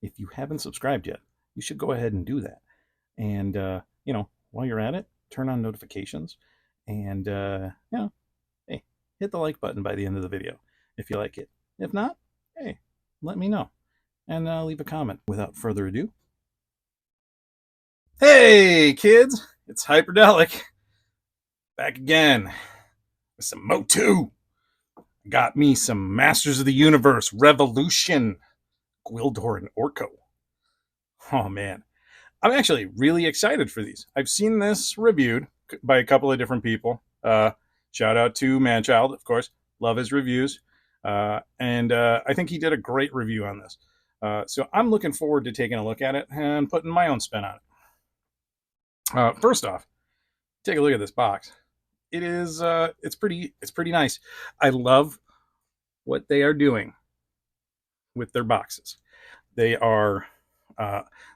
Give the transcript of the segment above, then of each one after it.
if you haven't subscribed yet, you should go ahead and do that. And, while you're at it, turn on notifications and, hey, hit the like button by the end of the video if you like it. If not, hey, let me know and leave a comment. Without further ado, hey kids, it's Hyperdellic back again with some Mo2. Got me some Masters of the Universe Revolution Gwildor and Orko. Oh man, I'm actually really excited for these. I've seen this reviewed by a couple of different people. Shout out to Manchild, of course. Love his reviews. And I think he did a great review on this. So I'm looking forward to taking a look at it and putting my own spin on it. First off, take a look at this box. It's pretty nice. I love what they are doing with their boxes. They are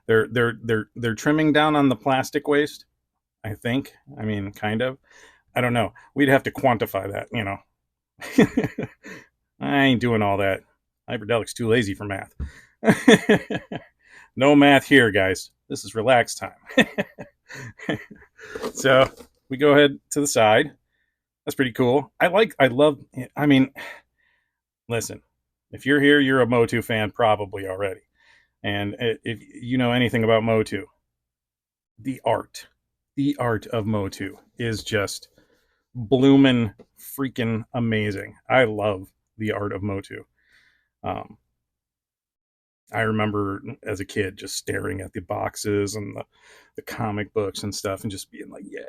they're trimming down on the plastic waste, I think. I mean, kind of. I don't know. We'd have to quantify that, I ain't doing all that. Hyperdellic's too lazy for math. No math here, guys. This is relaxed time. So we go ahead to the side. That's pretty cool. I mean, listen, if you're here, you're a Mo2 fan probably already. And if you know anything about Mo2, the art of Mo2 is just bloomin' freaking amazing. I love the art of Mo2. I remember as a kid just staring at the boxes and the comic books and stuff and just being like, yeah,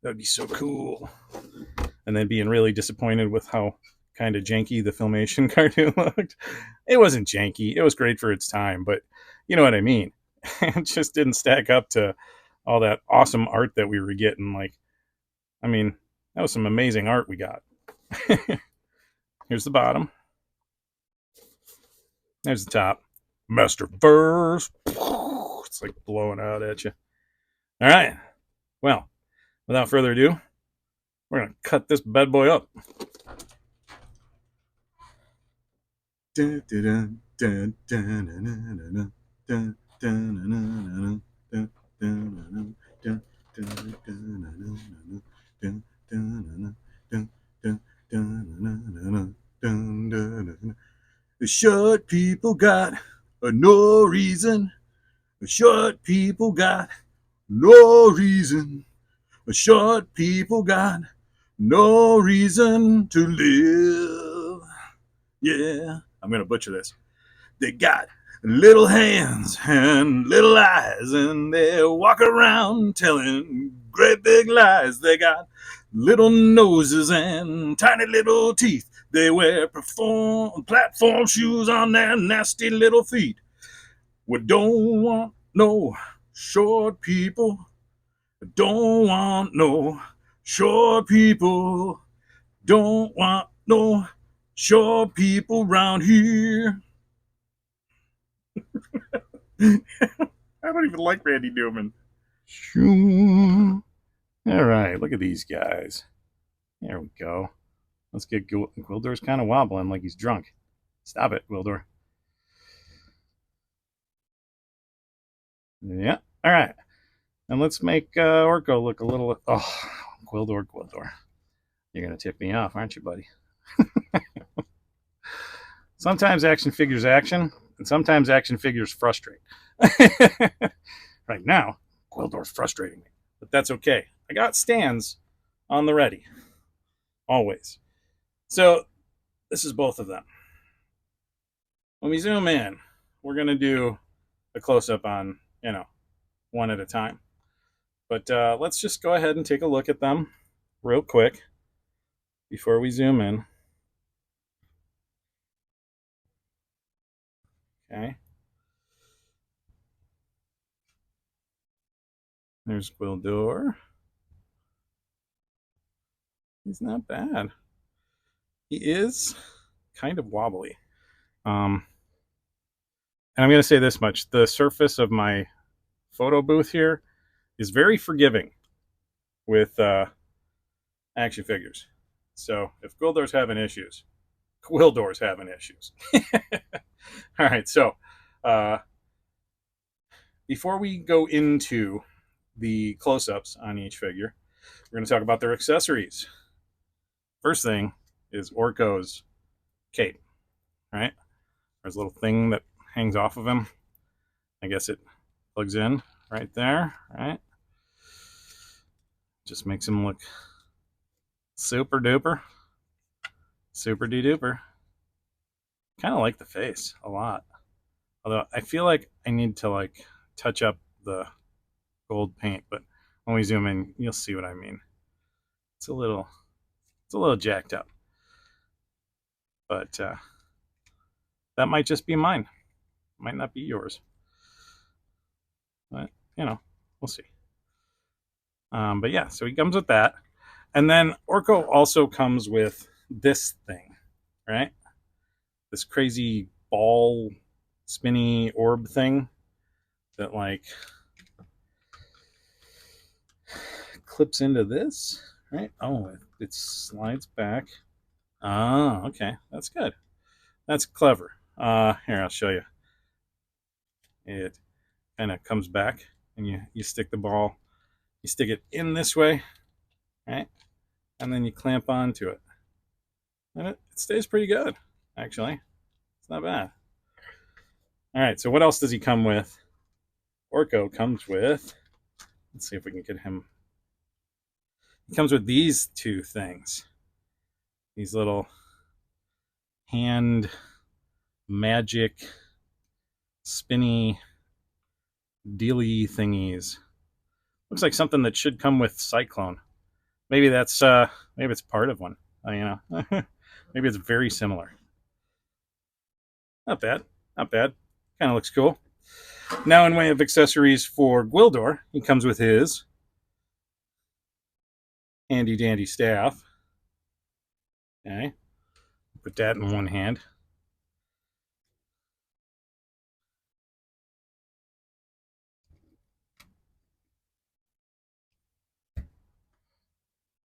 that'd be so cool. And then being really disappointed with how kind of janky the Filmation cartoon looked. It wasn't janky. It was great for its time, but you know what I mean. It just didn't stack up to all that awesome art that we were getting. Like, I mean, that was some amazing art we got. Here's the bottom. There's the top. Masterverse. It's like blowing out at you. All right. Well, without further ado, we're going to cut this bad boy up. The short people got no reason. The short people got no reason. The short people got no reason to live. Yeah, I'm going to butcher this. They got little hands and little eyes, and they walk around telling great big lies. They got little noses and tiny little teeth. They wear platform shoes on their nasty little feet. We don't want no short people. Don't want no short people. Don't want no short people around here. I don't even like Randy Newman. All right, look at these guys. There we go. Let's get Gwildor's kind of wobbling like he's drunk. Stop it, Gwildor. Yeah. All right. And let's make Orko look a little... Oh, Gwildor. You're going to tip me off, aren't you, buddy? Sometimes action figures action, and sometimes action figures frustrate. Right now, Gwildor's frustrating me, but that's okay. I got stands on the ready, always. So this is both of them. When we zoom in, we're going to do a close-up on, one at a time. But let's just go ahead and take a look at them real quick before we zoom in. Okay. There's Gwildor. He's not bad. He is kind of wobbly. And I'm going to say this much. The surface of my photo booth here is very forgiving with action figures. So if Gwildor's having issues, Gwildor's having issues. All right, so before we go into the close-ups on each figure, we're going to talk about their accessories. First thing is Orko's cape, right? There's a little thing that hangs off of him. I guess it plugs in right there, right? Just makes him look super duper. Super duper. Kind of like the face a lot. Although I feel like I need to like touch up the gold paint, but when we zoom in, you'll see what I mean. It's a little jacked up. But that might just be mine. Might not be yours. But, you know, we'll see. But yeah, so he comes with that. And then Orko also comes with this thing, right? This crazy ball spinny orb thing that like clips into this, right? Oh, it slides back. Oh, okay. That's good. That's clever. Here, I'll show you. It kind of comes back and you stick the ball, you stick it in this way, right? And then you clamp onto it. And it stays pretty good, actually. It's not bad. All right, so what else does he come with? Orko comes with, let's see if we can get him. He comes with these two things. These little hand magic spinny dealy thingies. Looks like something that should come with Cyclone. Maybe that's maybe it's part of one. You know, maybe it's very similar. Not bad, not bad. Kind of looks cool. Now, in way of accessories for Gwildor, he comes with his handy dandy staff. Okay, put that in one hand.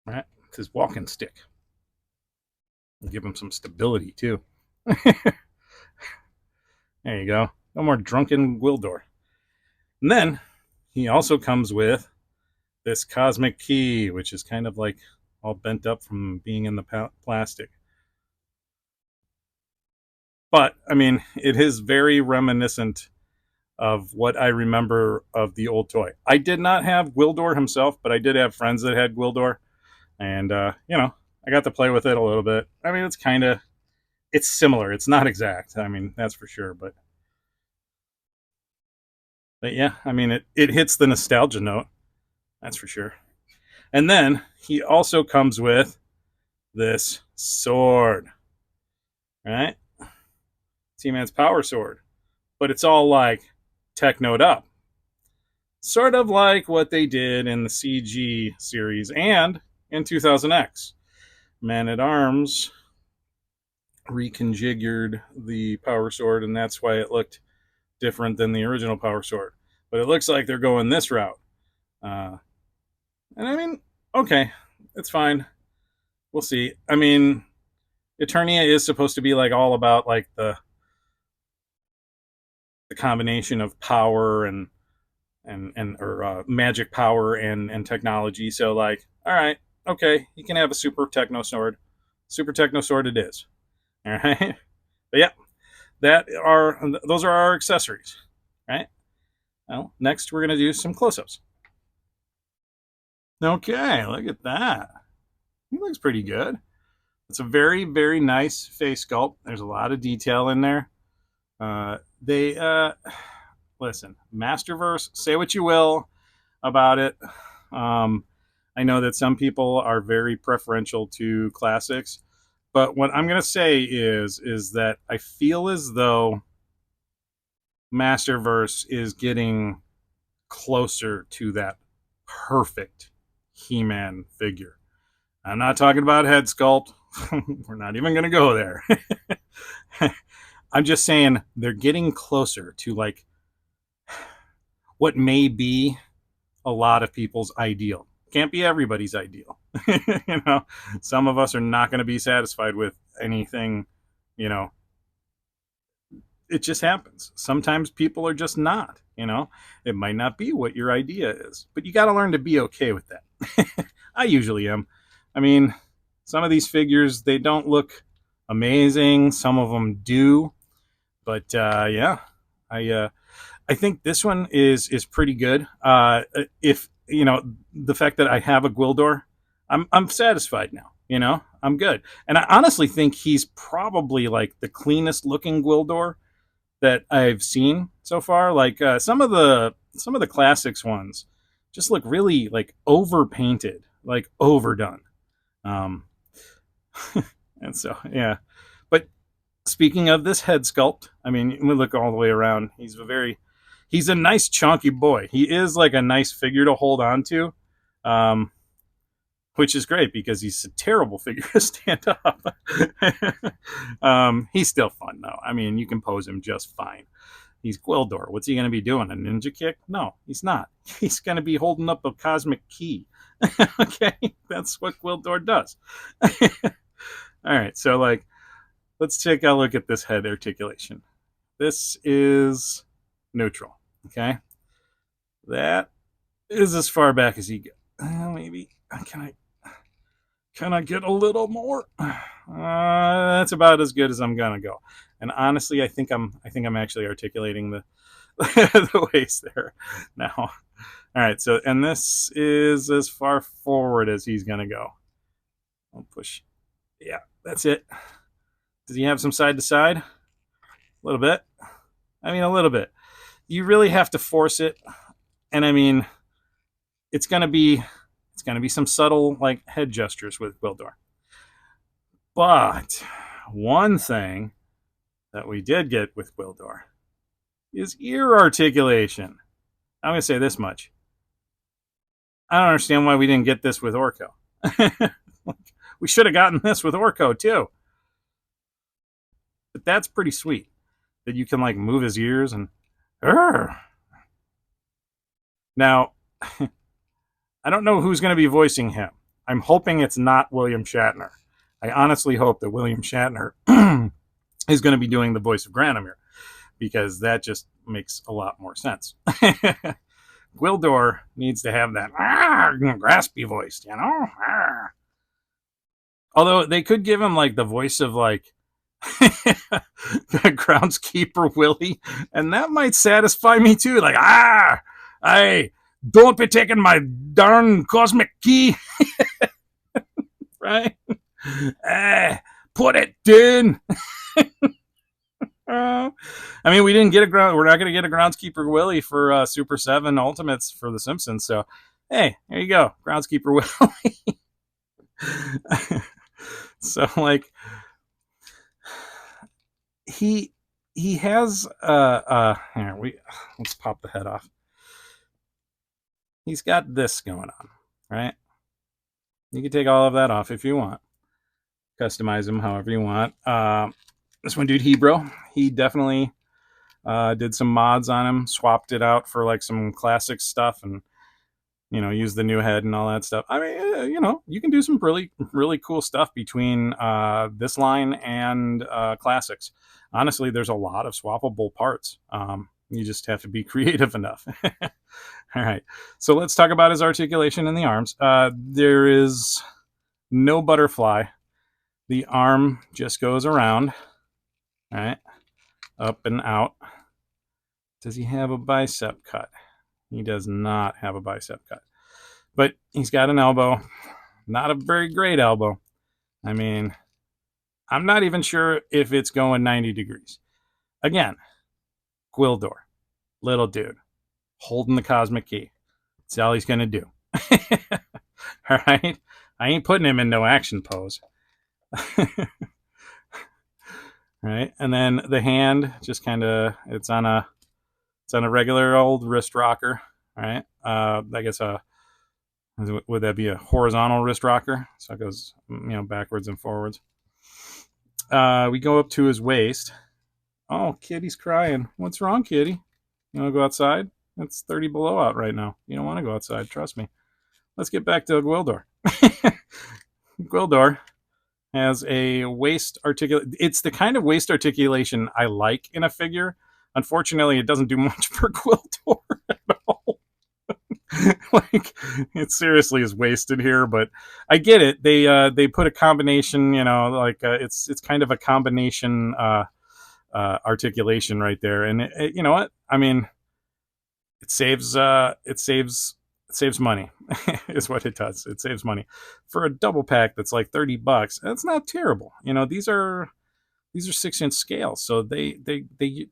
Right, it's his walking stick. We'll give him some stability too. There you go. No more drunken Gwildor. And then he also comes with this cosmic key, which is kind of like all bent up from being in the plastic. But, I mean, it is very reminiscent of what I remember of the old toy. I did not have Gwildor himself, but I did have friends that had Gwildor. And, you know, I got to play with it a little bit. I mean, it's similar. It's not exact. I mean, that's for sure. But yeah, I mean, it hits the nostalgia note. That's for sure. And then he also comes with this sword, right? T-Man's power sword. But it's all like technoed up. Sort of like what they did in the CG series and in 2000X. Man-at-Arms reconfigured the power sword, and that's why it looked different than the original power sword. But it looks like they're going this route. And I mean, okay, it's fine. We'll see. I mean, Eternia is supposed to be like all about like the combination of power and magic power and technology. So like, all right, okay, you can have a super techno sword. Super techno sword it is. All right. But yeah, those are our accessories. Right? Well, next we're gonna do some close-ups. Okay, look at that. He looks pretty good. It's a very, very nice face sculpt. There's a lot of detail in there. Listen, Masterverse, say what you will about it. I know that some people are very preferential to classics, but what I'm going to say is that I feel as though Masterverse is getting closer to that perfect He-Man figure. I'm not talking about head sculpt. We're not even going to go there. I'm just saying they're getting closer to like what may be a lot of people's ideal. Can't be everybody's ideal. You know, some of us are not going to be satisfied with anything, you know, it just happens. Sometimes people are just not, it might not be what your idea is, but you got to learn to be okay with that. I usually am. I mean, some of these figures, they don't look amazing. Some of them do, but yeah, I I think this one is pretty good. If the fact that I have a Gwildor, I'm satisfied now. I'm good, and I honestly think he's probably like the cleanest looking Gwildor that I've seen so far. Like some of the classics ones just look really like overpainted, like overdone. Um, and so yeah, but speaking of this head sculpt, I mean, we look all the way around. He's a nice chunky boy. He is like a nice figure to hold on to, um, which is great because he's a terrible figure to stand up. He's still fun though. I mean, you can pose him just fine. He's Gwildor. What's he going to be doing? A ninja kick? No, he's not. He's going to be holding up a cosmic key. Okay, that's what Gwildor does. All right, so like, let's take a look at this head articulation. This is neutral. Okay, that is as far back as you get. Maybe can I get a little more? That's about as good as I'm gonna go. And honestly, I think I'm actually articulating the the waist there now. All right, so and this is as far forward as he's gonna go. I'll push. Yeah, that's it. Does he have some side to side? A little bit. I mean, a little bit. You really have to force it, and I mean, it's gonna be some subtle like head gestures with Gwildor. But one thing that we did get with Gwildor is ear articulation. I'm gonna say this much: I don't understand why we didn't get this with Orko. We should have gotten this with Orko too. But that's pretty sweet that you can like move his ears and. Urgh. Now, I don't know who's going to be voicing him. I'm hoping it's not William Shatner. I honestly hope that William Shatner is going to be doing the voice of Granomir because that just makes a lot more sense. Gwildor needs to have that graspy voice, Although they could give him like the voice of like the groundskeeper Willie, and that might satisfy me too. Like, hey, don't be taking my darn cosmic key, right? Put it in. I mean, we didn't get a ground. We're not going to get a groundskeeper Willie for Super 7 Ultimates for The Simpsons. So, hey, there you go, groundskeeper Willie. So, like, he has here let's pop the head off. He's got this going on, right? You can take all of that off if you want. Customize him however you want. This one dude, Hebro, he definitely did some mods on him, swapped it out for like some classic stuff, and used the new head and all that stuff. I mean, you can do some really, really cool stuff between this line and classics. Honestly, there's a lot of swappable parts. You just have to be creative enough. All right. So let's talk about his articulation in the arms. There is no butterfly. The arm just goes around, all right, up and out. Does he have a bicep cut? He does not have a bicep cut. But he's got an elbow. Not a very great elbow. I mean, I'm not even sure if it's going 90 degrees. Again, Gwildor, little dude, holding the cosmic key. That's all he's going to do. All right? I ain't putting him in no action pose. Right? And then the hand just kind of, it's on a regular old wrist rocker. Right? I guess would that be a horizontal wrist rocker? So it goes, backwards and forwards. We go up to his waist. Oh, Kitty's crying. What's wrong, Kitty? You want to go outside? It's 30 below out right now. You don't want to go outside. Trust me. Let's get back to Gwildor. Gwildor has a waist articulation. It's the kind of waist articulation I like in a figure. Unfortunately, it doesn't do much for Gwildor at all. Like, it seriously is wasted here, but I get it. They put a combination, like it's kind of a combination articulation right there, and you know what? I mean, it saves money is what it does. It saves money for a double pack that's like $30. That's not terrible. These are 6-inch scales, so they're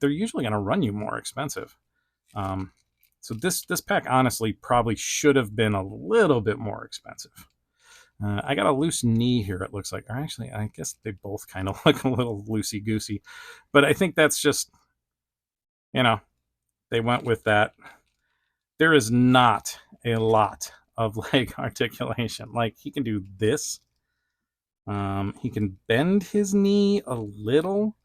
usually going to run you more expensive. So this pack honestly probably should have been a little bit more expensive. I got a loose knee here, it looks like. Or actually, I guess they both kind of look a little loosey goosey, but I think that's just, they went with that. There is not a lot of leg articulation. Like, he can do this. He can bend his knee a little,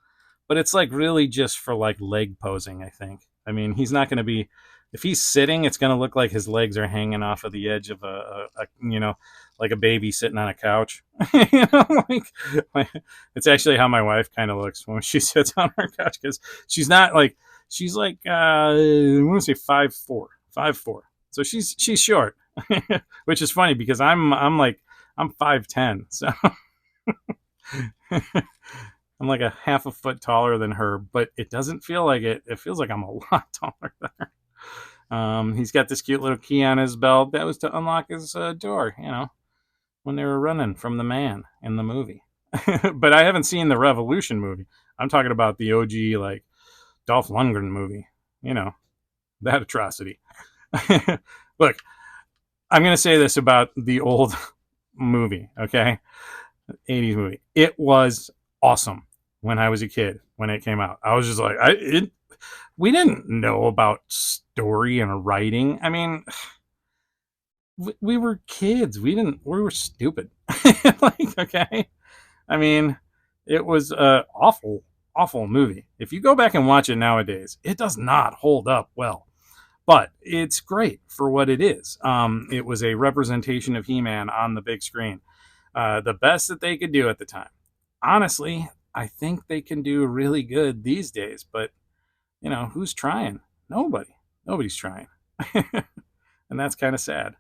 but it's like really just for like leg posing, I think. I mean, he's not going to be, if he's sitting, it's going to look like his legs are hanging off of the edge of like a baby sitting on a couch. like, it's actually how my wife kind of looks when she sits on our couch, because she's not like, she's like, I want to say 5'4", 5'4". So she's short, which is funny because I'm 5'10", so I'm like a half a foot taller than her, but it doesn't feel like it. It feels like I'm a lot taller than her. He's got this cute little key on his belt. That was to unlock his door, when they were running from the man in the movie. But I haven't seen the Revolution movie. I'm talking about the OG, like, Dolph Lundgren movie. That atrocity. Look, I'm going to say this about the old movie, okay? 80s movie. It was awesome when I was a kid, when it came out. I was just like, we didn't know about story and writing. I mean, we were kids. We were stupid. Like, okay. I mean, it was a awful movie. If you go back and watch it nowadays, it does not hold up well. But it's great for what it is. It was a representation of He-Man on the big screen. The best that they could do at the time. Honestly, I think they can do really good these days, but, who's trying? Nobody. Nobody's trying. And that's kind of sad.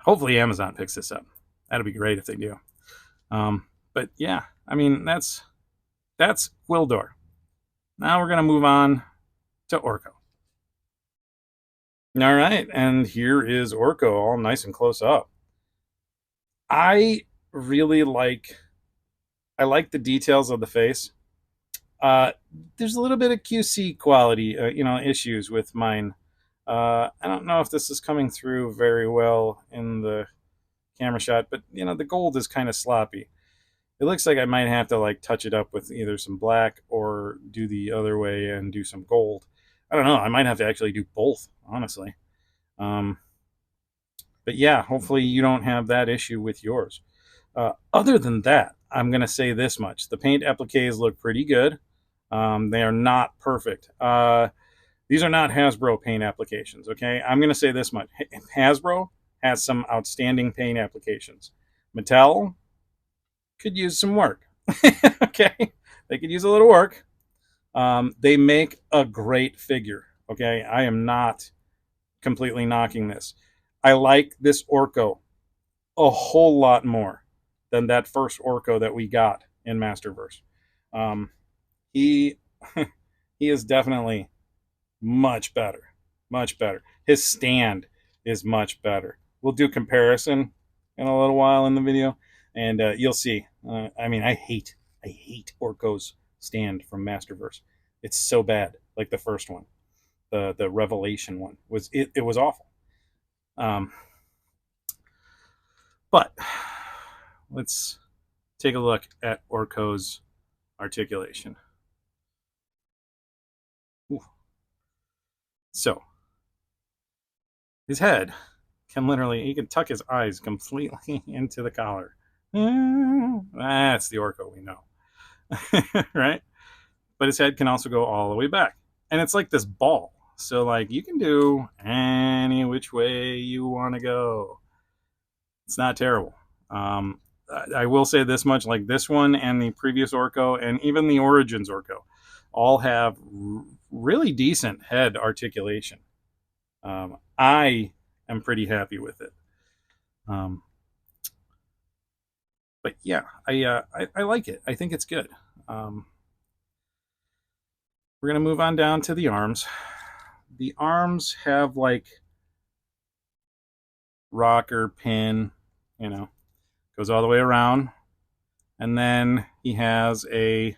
Hopefully Amazon picks this up. That'd be great if they do. But yeah, I mean, that's Gwildor. Now we're going to move on to Orko. All right, and here is Orko, all nice and close up. I really like the details of the face. There's a little bit of QC quality, issues with mine. I don't know if this is coming through very well in the camera shot, but the gold is kind of sloppy. It looks like I might have to like touch it up with either some black or do the other way and do some gold. I don't know. I might have to actually do both, honestly. But yeah, hopefully you don't have that issue with yours. Other than that, I'm going to say this much. The paint appliques look pretty good. They are not perfect. These are not Hasbro paint applications, okay? I'm going to say this much. Hasbro has some outstanding paint applications. Mattel could use some work. Okay? They could use a little work. They make a great figure, okay? I am not completely knocking this. I like this Orko a whole lot more than that first Orko that we got in Masterverse. He he is definitely much better. Much better. His stand is much better. We'll do comparison in a little while in the video, and you'll see. I mean, I hate Orko's stand from Masterverse. It's so bad. Like the first one, the Revelation one was it was awful. But let's take a look at Orko's articulation. Ooh. So his head can literally, he can tuck his eyes completely into the collar. That's the Orko we know. Right? But his head can also go all the way back. And it's like this ball. So like you can do any which way you want to go. It's not terrible. I will say this much: like this one and the previous Orko, and even the Origins Orko, all have really decent head articulation. I am pretty happy with it. Um, but yeah, I like it. I think it's good. Um, we're gonna move on down to the arms. The arms have like rocker pin, you know, goes all the way around, and then he has a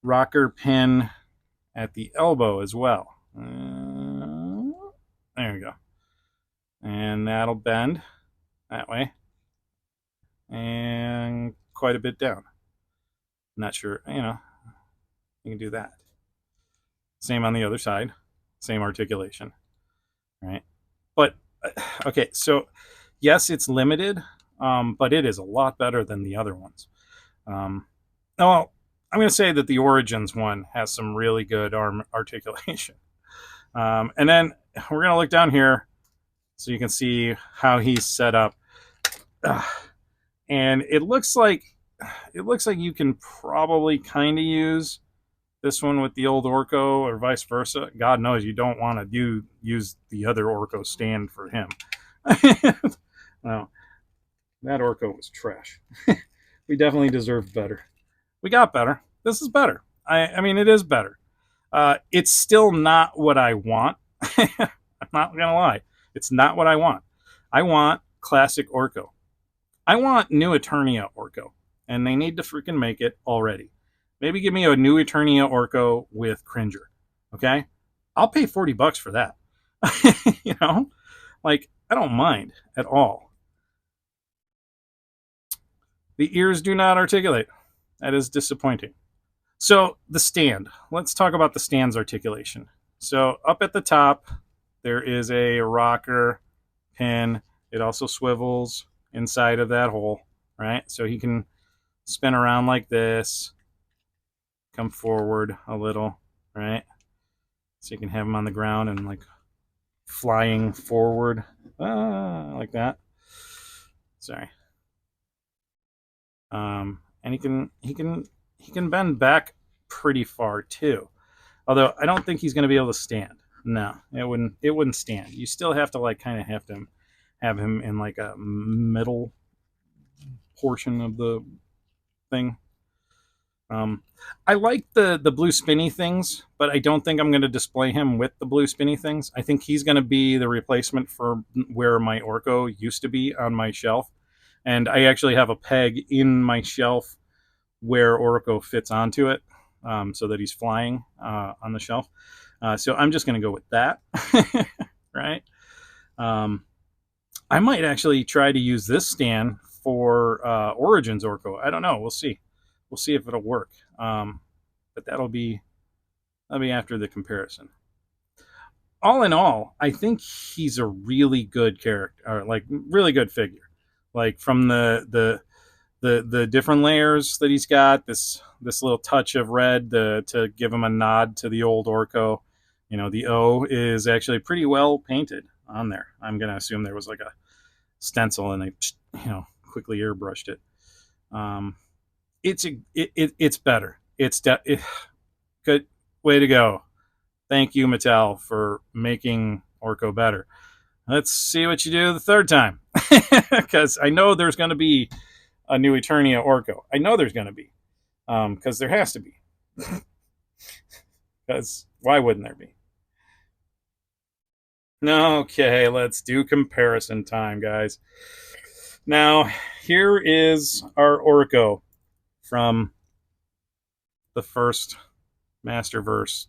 rocker pin at the elbow as well. There we go, and that'll bend that way and quite a bit down. Not sure, you know, you can do that. Same on the other side, same articulation, right? But okay, so yes, it's limited, but it is a lot better than the other ones. Well, I'm going to say that the Origins one has some really good arm articulation. And then we're going to look down here so you can see how he's set up. And it looks like you can probably kind of use this one with the old Orko or vice versa. God knows you don't want to use the other Orko stand for him. No, that Orko was trash. We definitely deserved better. We got better. This is better. I mean, it is better. It's still not what I want. I'm not gonna lie. It's not what I want. I want classic Orko. I want new Eternia Orko, and they need to freaking make it already. Maybe give me a new Eternia Orko with Cringer. Okay, I'll pay $40 for that. You know, like I don't mind at all. The ears do not articulate. That is disappointing. So the stand. Let's talk about the stand's articulation. So up at the top, there is a rocker pin. It also swivels inside of that hole, right? So he can spin around like this, come forward a little, right? So you can have him on the ground and like flying forward, like that. Sorry. And he can bend back pretty far too. Although I don't think he's going to be able to stand. No, it wouldn't stand. You still have to like kind of have him in like a middle portion of the thing. I like the blue spinny things, but I don't think I'm going to display him with the blue spinny things. I think he's going to be the replacement for where my Orko used to be on my shelf. And I actually have a peg in my shelf where Orko fits onto it, so that he's flying on the shelf. So I'm just going to go with that, right? I might actually try to use this stand for Origins Orko. I don't know. We'll see. We'll see if it'll work. But that'll be after the comparison. All in all, I think he's a really good character, or like really good figure. Like from the different layers that he's got, this little touch of red to give him a nod to the old Orko. You know, the O is actually pretty well painted on there. I'm gonna assume there was like a stencil and they, quickly airbrushed it. It's better. It's good. Way to go. Thank you, Mattel, for making Orko better. Let's see what you do the third time, because I know there's going to be a new Eternia Orko. I know there's going to be, because there has to be. Because why wouldn't there be? Okay, let's do comparison time, guys. Now, here is our Orko from the first Masterverse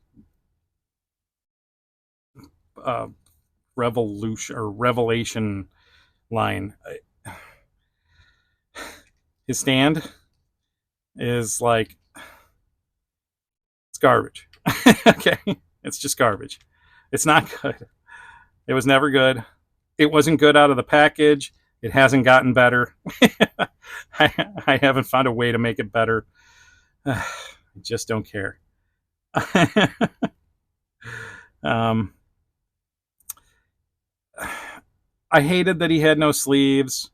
revelation line. His stand is like, it's garbage. Okay, it's just garbage. It's not good. It was never good. It wasn't good out of the package. It hasn't gotten better. I haven't found a way to make it better. I just don't care. I hated that he had no sleeves.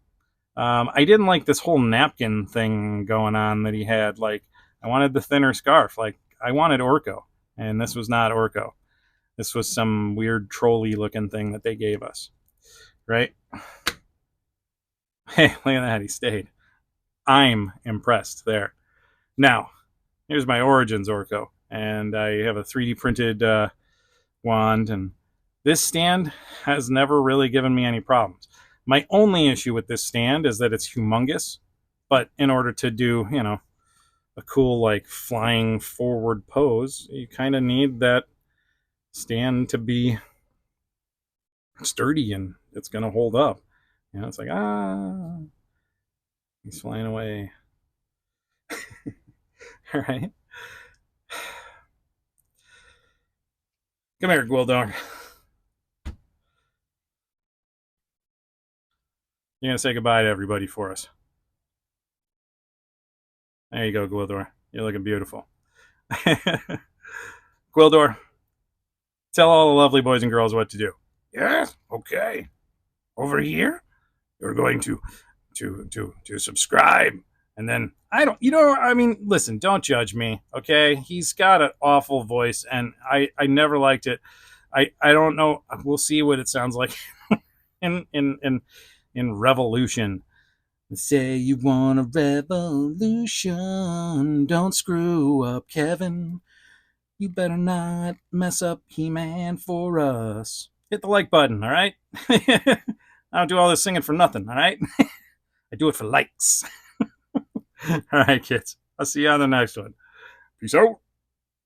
I didn't like this whole napkin thing going on that he had. Like, I wanted the thinner scarf. Like, I wanted Orko, and this was not Orko. This was some weird trolley looking thing that they gave us, right? Hey, look at that. He stayed. I'm impressed there. Now, here's my Origins Orko, and I have a 3D printed wand, and this stand has never really given me any problems. My only issue with this stand is that it's humongous, but in order to do, a cool like flying forward pose, you kind of need that stand to be sturdy and it's going to hold up. It's like, he's flying away. All right. Come here, Gwildor. You're going to say goodbye to everybody for us. There you go, Gwildor. You're looking beautiful. Gwildor, tell all the lovely boys and girls what to do. Yes, okay. Over here, you're going to subscribe, and then listen, don't judge me, okay? He's got an awful voice, and I never liked it. I don't know. We'll see what it sounds like in Revolution. Say you want a revolution, don't screw up, Kevin. You better not mess up He-Man for us. Hit the like button, all right? I don't do all this singing for nothing, all right? I do it for likes. All right, kids. I'll see you on the next one. Peace out.